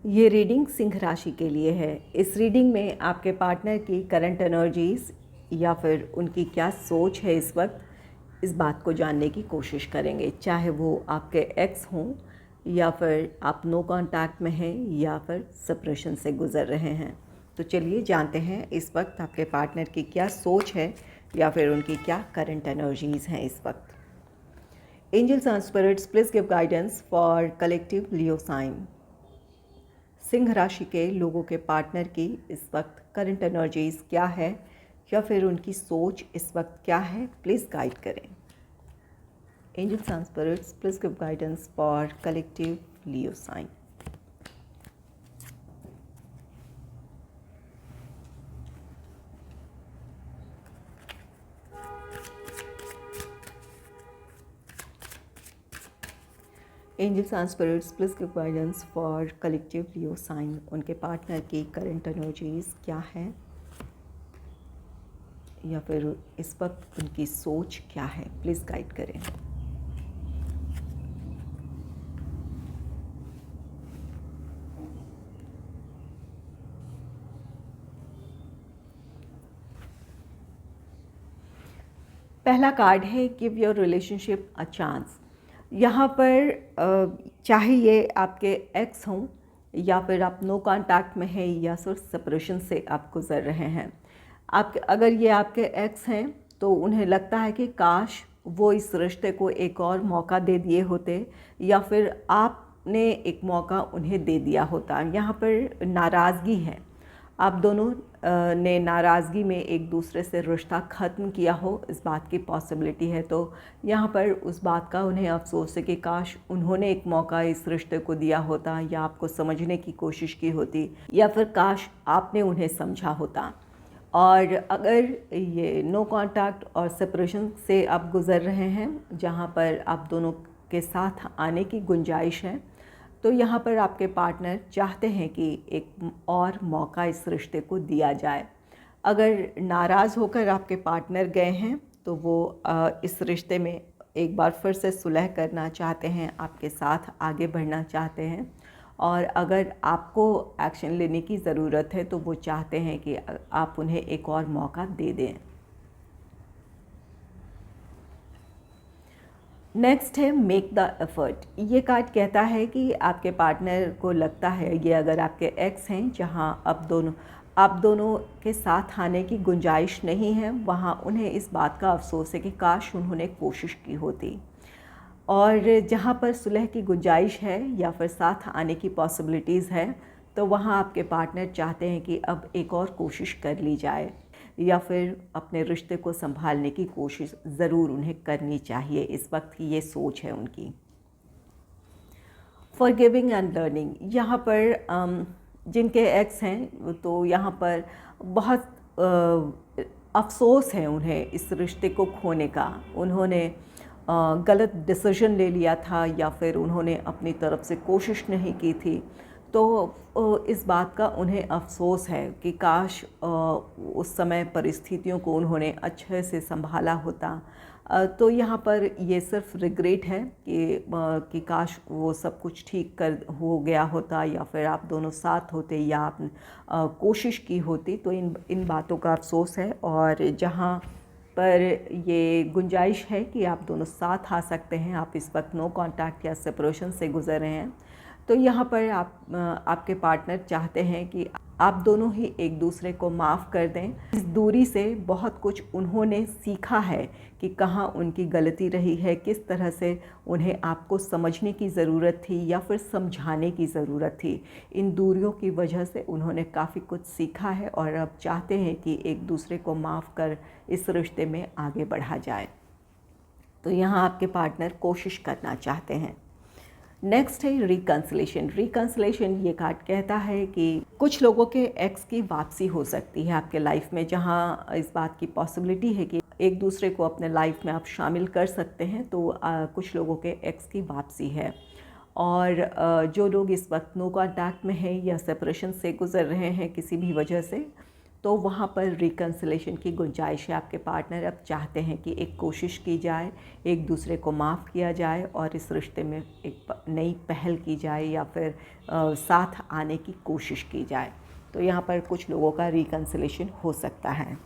ये रीडिंग सिंह राशि के लिए है। इस रीडिंग में आपके पार्टनर की करंट एनर्जीज़ या फिर उनकी क्या सोच है इस वक्त, इस बात को जानने की कोशिश करेंगे। चाहे वो आपके एक्स हों या फिर आप नो कांटेक्ट में हैं या फिर सेपरेशन से गुज़र रहे हैं। तो चलिए जानते हैं इस वक्त आपके पार्टनर की क्या सोच है या फिर उनकी क्या करंट एनर्जीज़ हैं इस वक्त। Angels and spirits please give guidance for collective Leo sign. सिंह राशि के लोगों के पार्टनर की इस वक्त करंट एनर्जीज़ क्या है या फिर उनकी सोच इस वक्त क्या है, प्लीज़ गाइड करें। Angels and spirits please give guidance for collective Leo sign. Angels and spirits please give guidance for collective Leo sign. उनके पार्टनर की करंट एनर्जीज़ क्या है या फिर इस वक्त उनकी सोच क्या है, प्लीज़ गाइड करें। पहला कार्ड है give your relationship a chance. यहाँ पर चाहे ये आपके एक्स हों या फिर आप नो कांटेक्ट में हैं या फिर सेपरेशन से आप गुज़र रहे हैं। आप अगर ये आपके एक्स हैं तो उन्हें लगता है कि काश वो इस रिश्ते को एक और मौका दे दिए होते या फिर आपने एक मौका उन्हें दे दिया होता। यहाँ पर नाराज़गी है, आप दोनों ने नाराज़गी में एक दूसरे से रिश्ता ख़त्म किया हो, इस बात की पॉसिबिलिटी है। तो यहाँ पर उस बात का उन्हें अफसोस है कि काश उन्होंने एक मौका इस रिश्ते को दिया होता या आपको समझने की कोशिश की होती या फिर काश आपने उन्हें समझा होता। और अगर ये नो कांटेक्ट और सेपरेशन से आप गुज़र रहे हैं जहाँ पर आप दोनों के साथ आने की गुंजाइश है, तो यहाँ पर आपके पार्टनर चाहते हैं कि एक और मौका इस रिश्ते को दिया जाए। अगर नाराज़ होकर आपके पार्टनर गए हैं तो वो इस रिश्ते में एक बार फिर से सुलह करना चाहते हैं, आपके साथ आगे बढ़ना चाहते हैं। और अगर आपको एक्शन लेने की ज़रूरत है तो वो चाहते हैं कि आप उन्हें एक और मौका दे दें। नेक्स्ट है मेक द एफर्ट। ये कार्ड कहता है कि आपके पार्टनर को लगता है, ये अगर आपके एक्स हैं जहां आप दोनों के साथ आने की गुंजाइश नहीं है, वहां उन्हें इस बात का अफसोस है कि काश उन्होंने कोशिश की होती। और जहां पर सुलह की गुंजाइश है या फिर साथ आने की पॉसिबिलिटीज़ है, तो वहां आपके पार्टनर चाहते हैं कि अब एक और कोशिश कर ली जाए या फिर अपने रिश्ते को संभालने की कोशिश ज़रूर उन्हें करनी चाहिए। इस वक्त की ये सोच है उनकी। फॉरगिविंग एंड लर्निंग, यहाँ पर जिनके एक्स हैं तो यहाँ पर बहुत अफसोस है उन्हें इस रिश्ते को खोने का। उन्होंने गलत डिसीजन ले लिया था या फिर उन्होंने अपनी तरफ से कोशिश नहीं की थी, तो इस बात का उन्हें अफसोस है कि काश उस समय परिस्थितियों को उन्होंने अच्छे से संभाला होता। तो यहाँ पर ये सिर्फ रिग्रेट है कि काश वो सब कुछ ठीक कर हो गया होता या फिर आप दोनों साथ होते या आप कोशिश की होती। तो इन बातों का अफसोस है। और जहाँ पर ये गुंजाइश है कि आप दोनों साथ आ सकते हैं, आप इस वक्त नो कांटेक्ट या सेपरेशन से गुजर रहे हैं, तो यहाँ पर आपके पार्टनर चाहते हैं कि आप दोनों ही एक दूसरे को माफ़ कर दें। इस दूरी से बहुत कुछ उन्होंने सीखा है कि कहाँ उनकी गलती रही है, किस तरह से उन्हें आपको समझने की ज़रूरत थी या फिर समझाने की ज़रूरत थी। इन दूरियों की वजह से उन्होंने काफ़ी कुछ सीखा है और अब चाहते हैं कि एक दूसरे को माफ़ कर इस रिश्ते में आगे बढ़ा जाए। तो यहाँ आपके पार्टनर कोशिश करना चाहते हैं। नेक्स्ट है रिकन्सिलेशन। रिकन्सिलेशन ये कार्ड कहता है कि कुछ लोगों के एक्स की वापसी हो सकती है आपके लाइफ में, जहाँ इस बात की पॉसिबिलिटी है कि एक दूसरे को अपने लाइफ में आप शामिल कर सकते हैं। तो कुछ लोगों के एक्स की वापसी है। और जो लोग इस वक्त नो कांटेक्ट में हैं या सेपरेशन से गुज़र रहे हैं किसी भी वजह से, तो वहाँ पर रिकन्सिलेशन की गुंजाइश है। आपके पार्टनर अब चाहते हैं कि एक कोशिश की जाए, एक दूसरे को माफ़ किया जाए और इस रिश्ते में एक नई पहल की जाए या फिर साथ आने की कोशिश की जाए। तो यहाँ पर कुछ लोगों का रिकन्सिलेशन हो सकता है।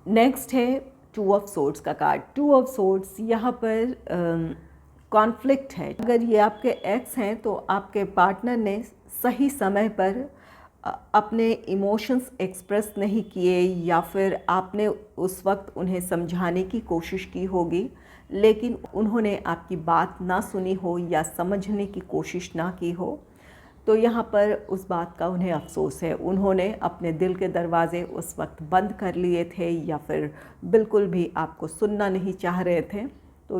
नेक्स्ट है टू ऑफ सोर्ड्स का कार्ड। टू ऑफ सोर्ड्स यहाँ पर कॉन्फ्लिक्ट है। अगर ये आपके एक्स हैं तो आपके पार्टनर ने सही समय पर अपने इमोशंस एक्सप्रेस नहीं किए या फिर आपने उस वक्त उन्हें समझाने की कोशिश की होगी, लेकिन उन्होंने आपकी बात ना सुनी हो या समझने की कोशिश ना की हो। तो यहाँ पर उस बात का उन्हें अफ़सोस है। उन्होंने अपने दिल के दरवाज़े उस वक्त बंद कर लिए थे या फिर बिल्कुल भी आपको सुनना नहीं चाह रहे थे, तो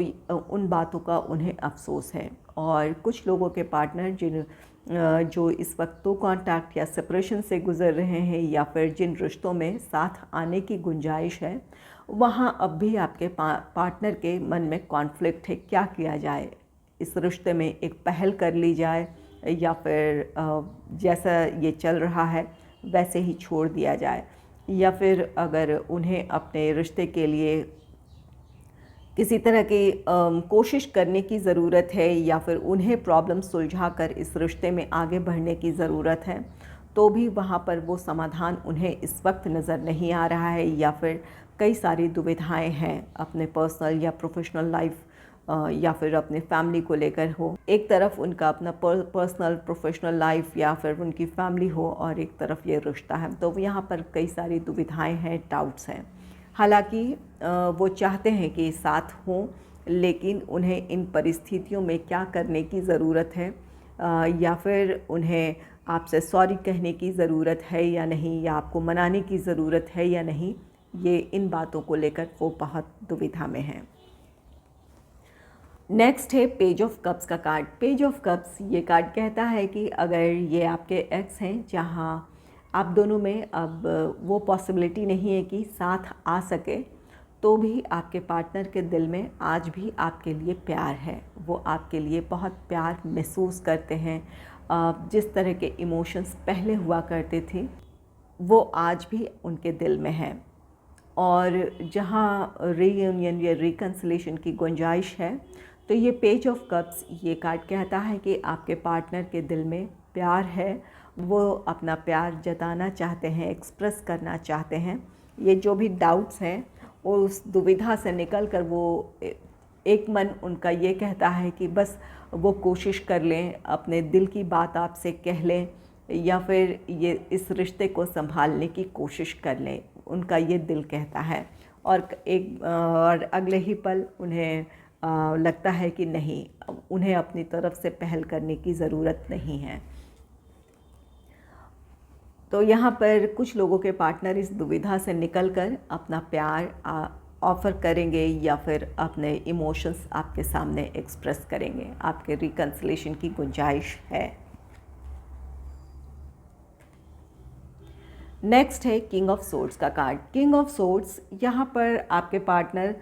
उन बातों का उन्हें अफ़सोस है। और कुछ लोगों के पार्टनर जो इस वक्त तो कांटेक्ट या सेपरेशन से गुज़र रहे हैं या फिर जिन रिश्तों में साथ आने की गुंजाइश है, वहाँ अब भी आपके पार्टनर के मन में कॉन्फ्लिक्ट है। क्या किया जाए? इस रिश्ते में एक पहल कर ली जाए या फिर जैसा ये चल रहा है वैसे ही छोड़ दिया जाए, या फिर अगर उन्हें अपने रिश्ते के लिए किसी तरह की कोशिश करने की ज़रूरत है या फिर उन्हें प्रॉब्लम सुलझाकर इस रिश्ते में आगे बढ़ने की ज़रूरत है, तो भी वहाँ पर वो समाधान उन्हें इस वक्त नज़र नहीं आ रहा है या फिर कई सारी दुविधाएं हैं अपने पर्सनल या प्रोफेशनल लाइफ या फिर अपने फैमिली को लेकर हो। एक तरफ उनका अपना पर्सनल प्रोफेशनल लाइफ या फिर उनकी फैमिली हो और एक तरफ ये रिश्ता है, तो यहाँ पर कई सारी दुविधाएं हैं, डाउट्स हैं। हालांकि वो चाहते हैं कि साथ हों, लेकिन उन्हें इन परिस्थितियों में क्या करने की ज़रूरत है या फिर उन्हें आपसे सॉरी कहने की ज़रूरत है या नहीं, या आपको मनाने की ज़रूरत है या नहीं, ये इन बातों को लेकर वो बहुत दुविधा में हैं। नेक्स्ट है पेज ऑफ कप्स का कार्ड। पेज ऑफ कप्स ये कार्ड कहता है कि अगर ये आपके एक्स हैं जहाँ आप दोनों में अब वो पॉसिबिलिटी नहीं है कि साथ आ सके, तो भी आपके पार्टनर के दिल में आज भी आपके लिए प्यार है। वो आपके लिए बहुत प्यार महसूस करते हैं। जिस तरह के इमोशंस पहले हुआ करते थे वो आज भी उनके दिल में है। और जहाँ रीयूनियन या रिकन्सिलेशन की गुंजाइश है, तो ये पेज ऑफ कप्स ये कार्ड कहता है कि आपके पार्टनर के दिल में प्यार है, वो अपना प्यार जताना चाहते हैं, एक्सप्रेस करना चाहते हैं। ये जो भी डाउट्स हैं वो उस दुविधा से निकल कर वो एक मन उनका ये कहता है कि बस वो कोशिश कर लें, अपने दिल की बात आपसे कह लें या फिर ये इस रिश्ते को संभालने की कोशिश कर लें, उनका ये दिल कहता है। और अगले ही पल उन्हें लगता है कि नहीं, उन्हें अपनी तरफ से पहल करने की ज़रूरत नहीं है। तो यहाँ पर कुछ लोगों के पार्टनर इस दुविधा से निकलकर अपना प्यार ऑफ़र करेंगे या फिर अपने इमोशंस आपके सामने एक्सप्रेस करेंगे। आपके रिकन्सिलेशन की गुंजाइश है। नेक्स्ट है किंग ऑफ सोर्ड्स का कार्ड। किंग ऑफ सोर्ड्स यहाँ पर आपके पार्टनर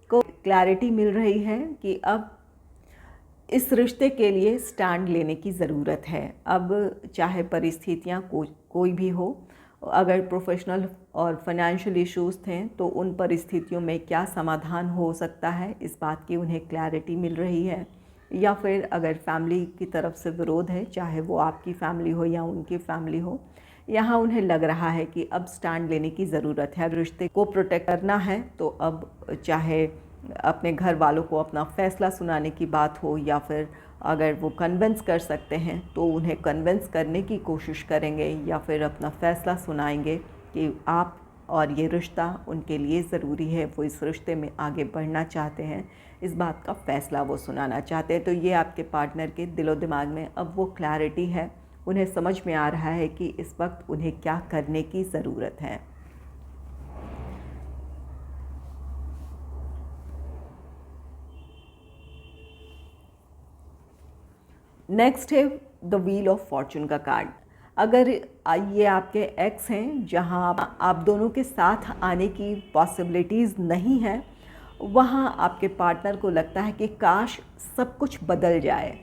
को क्लैरिटी मिल रही है कि अब इस रिश्ते के लिए स्टैंड लेने की ज़रूरत है। अब चाहे परिस्थितियाँ कोई भी हो, अगर प्रोफेशनल और फाइनेंशियल इश्यूज़ थे तो उन परिस्थितियों में क्या समाधान हो सकता है, इस बात की उन्हें क्लैरिटी मिल रही है। या फिर अगर फैमिली की तरफ से विरोध है, चाहे वो आपकी फैमिली हो या उनकी फैमिली हो, यहाँ उन्हें लग रहा है कि अब स्टैंड लेने की ज़रूरत है। रिश्ते को प्रोटेक्ट करना है तो अब चाहे अपने घर वालों को अपना फ़ैसला सुनाने की बात हो या फिर अगर वो कन्विंस कर सकते हैं तो उन्हें कन्विंस करने की कोशिश करेंगे या फिर अपना फ़ैसला सुनाएंगे कि आप और ये रिश्ता उनके लिए ज़रूरी है, वो इस रिश्ते में आगे बढ़ना चाहते हैं, इस बात का फ़ैसला वो सुनाना चाहते हैं। तो ये आपके पार्टनर के दिलो दिमाग में अब वो क्लैरिटी है, उन्हें समझ में आ रहा है कि इस वक्त उन्हें क्या करने की ज़रूरत है। नेक्स्ट है द व्हील ऑफ फॉर्चून का कार्ड। अगर ये आपके एक्स हैं जहां आप दोनों के साथ आने की पॉसिबिलिटीज़ नहीं है, वहां आपके पार्टनर को लगता है कि काश सब कुछ बदल जाए,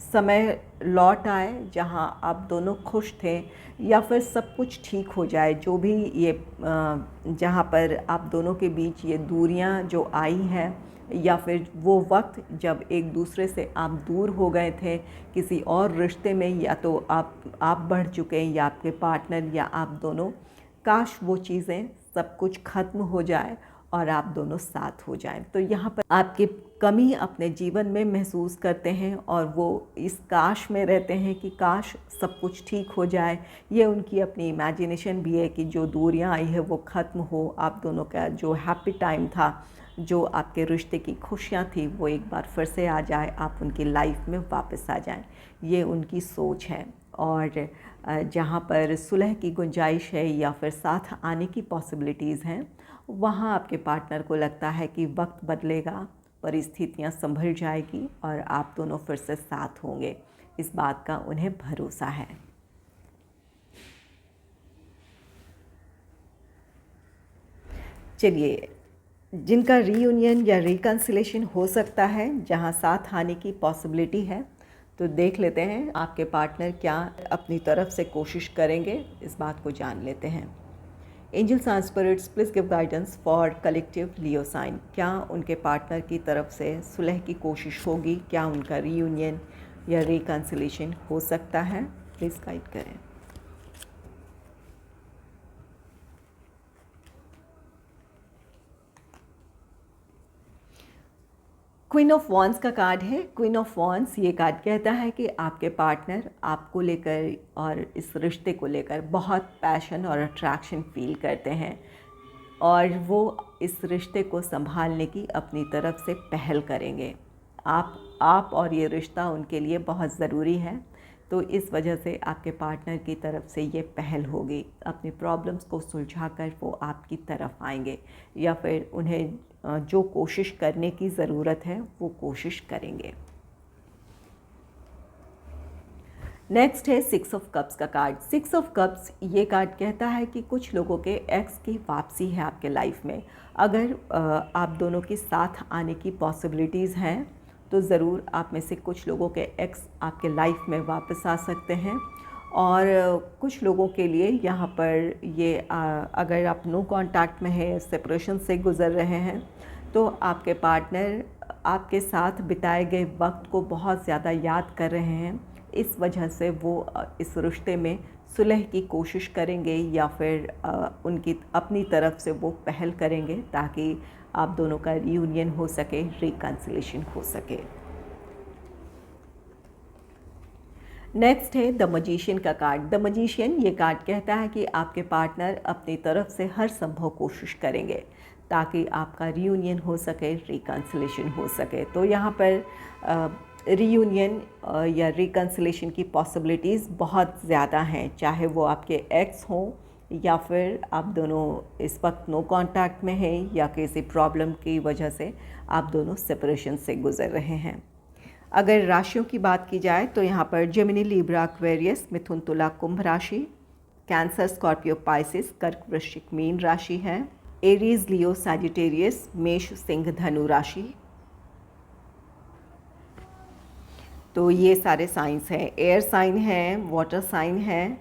समय लौट आए जहां आप दोनों खुश थे, या फिर सब कुछ ठीक हो जाए, जो भी ये जहां पर आप दोनों के बीच ये दूरियां जो आई हैं, या फिर वो वक्त जब एक दूसरे से आप दूर हो गए थे किसी और रिश्ते में, या तो आप बढ़ चुके हैं या आपके पार्टनर या आप दोनों, काश वो चीज़ें सब कुछ ख़त्म हो जाए और आप दोनों साथ हो जाएं। तो यहाँ पर आपकी कमी अपने जीवन में महसूस करते हैं और वो इस काश में रहते हैं कि काश सब कुछ ठीक हो जाए। ये उनकी अपनी इमेजिनेशन भी है कि जो दूरियां आई है वो ख़त्म हो, आप दोनों का जो हैप्पी टाइम था, जो आपके रिश्ते की खुशियाँ थी, वो एक बार फिर से आ जाए, आप उनकी लाइफ में वापस आ जाएं। ये उनकी सोच है। और जहाँ पर सुलह की गुंजाइश है या फिर साथ आने की पॉसिबिलिटीज़ हैं, वहाँ आपके पार्टनर को लगता है कि वक्त बदलेगा, परिस्थितियाँ संभल जाएगी और आप दोनों फिर से साथ होंगे। इस बात का उन्हें भरोसा है। चलिए, जिनका रीयूनियन या रिकन्सिलेशन हो सकता है, जहां साथ आने की पॉसिबिलिटी है, तो देख लेते हैं आपके पार्टनर क्या अपनी तरफ से कोशिश करेंगे, इस बात को जान लेते हैं। Angels and spirits, please give guidance for collective Leo sign. क्या उनके पार्टनर की तरफ से सुलह की कोशिश होगी? क्या उनका रीयूनियन या रिकन्सिलेशन हो सकता है? प्लीज़ गाइड करें। क्वीन ऑफ वॉन्ड्स का कार्ड है। क्वीन ऑफ वॉन्ड्स ये कार्ड कहता है कि आपके पार्टनर आपको लेकर और इस रिश्ते को लेकर बहुत पैशन और अट्रैक्शन फील करते हैं और वो इस रिश्ते को संभालने की अपनी तरफ से पहल करेंगे। आप और ये रिश्ता उनके लिए बहुत ज़रूरी है, तो इस वजह से आपके पार्टनर की तरफ से ये पहल होगी। अपनी प्रॉब्लम्स को सुलझाकर वो आपकी तरफ आएंगे, या फिर उन्हें जो कोशिश करने की ज़रूरत है वो कोशिश करेंगे। नेक्स्ट है 6 ऑफ कप्स का कार्ड। 6 ऑफ कप्स ये कार्ड कहता है कि कुछ लोगों के एक्स की वापसी है आपके लाइफ में। अगर आप दोनों के साथ आने की पॉसिबिलिटीज़ हैं, तो ज़रूर आप में से कुछ लोगों के एक्स आपके लाइफ में वापस आ सकते हैं। और कुछ लोगों के लिए यहाँ पर ये अगर आप नो कांटेक्ट में हैं, सेपरेशन से गुज़र रहे हैं, तो आपके पार्टनर आपके साथ बिताए गए वक्त को बहुत ज़्यादा याद कर रहे हैं। इस वजह से वो इस रिश्ते में सुलह की कोशिश करेंगे, या फिर उनकी अपनी तरफ से वो पहल करेंगे ताकि आप दोनों का रियूनियन हो सके, रिकन्सिलेशन हो सके। नेक्स्ट है द मजिशियन का कार्ड। द मजिशियन ये कार्ड कहता है कि आपके पार्टनर अपनी तरफ से हर संभव कोशिश करेंगे ताकि आपका रियूनियन हो सके, रिकन्सिलेशन हो सके। तो यहाँ पर रियूनियन या रिकन्सिलेशन की पॉसिबिलिटीज़ बहुत ज़्यादा हैं, चाहे वो आपके एक्स हों या फिर आप दोनों इस वक्त नो कांटेक्ट में हैं, या किसी प्रॉब्लम की वजह से आप दोनों सेपरेशन से गुज़र रहे हैं। अगर राशियों की बात की जाए तो यहाँ पर जेमिनी, लिब्रा, एक्वेरियस, मिथुन, तुला, कुंभ राशि, कैंसर, स्कॉर्पियो, पाइसिस, कर्क, वृश्चिक, मीन राशि है, एरीज, लियो, सैजिटेरियस, मेष, सिंह, धनु राशि। तो ये सारे साइंस हैं। एयर साइन है, वाटर साइन है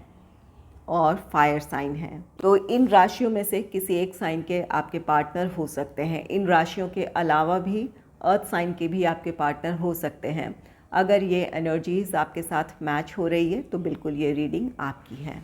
और फायर साइन है। तो इन राशियों में से किसी एक साइन के आपके पार्टनर हो सकते हैं। इन राशियों के अलावा भी अर्थ साइन के भी आपके पार्टनर हो सकते हैं। अगर ये एनर्जीज़ आपके साथ मैच हो रही है तो बिल्कुल ये रीडिंग आपकी है।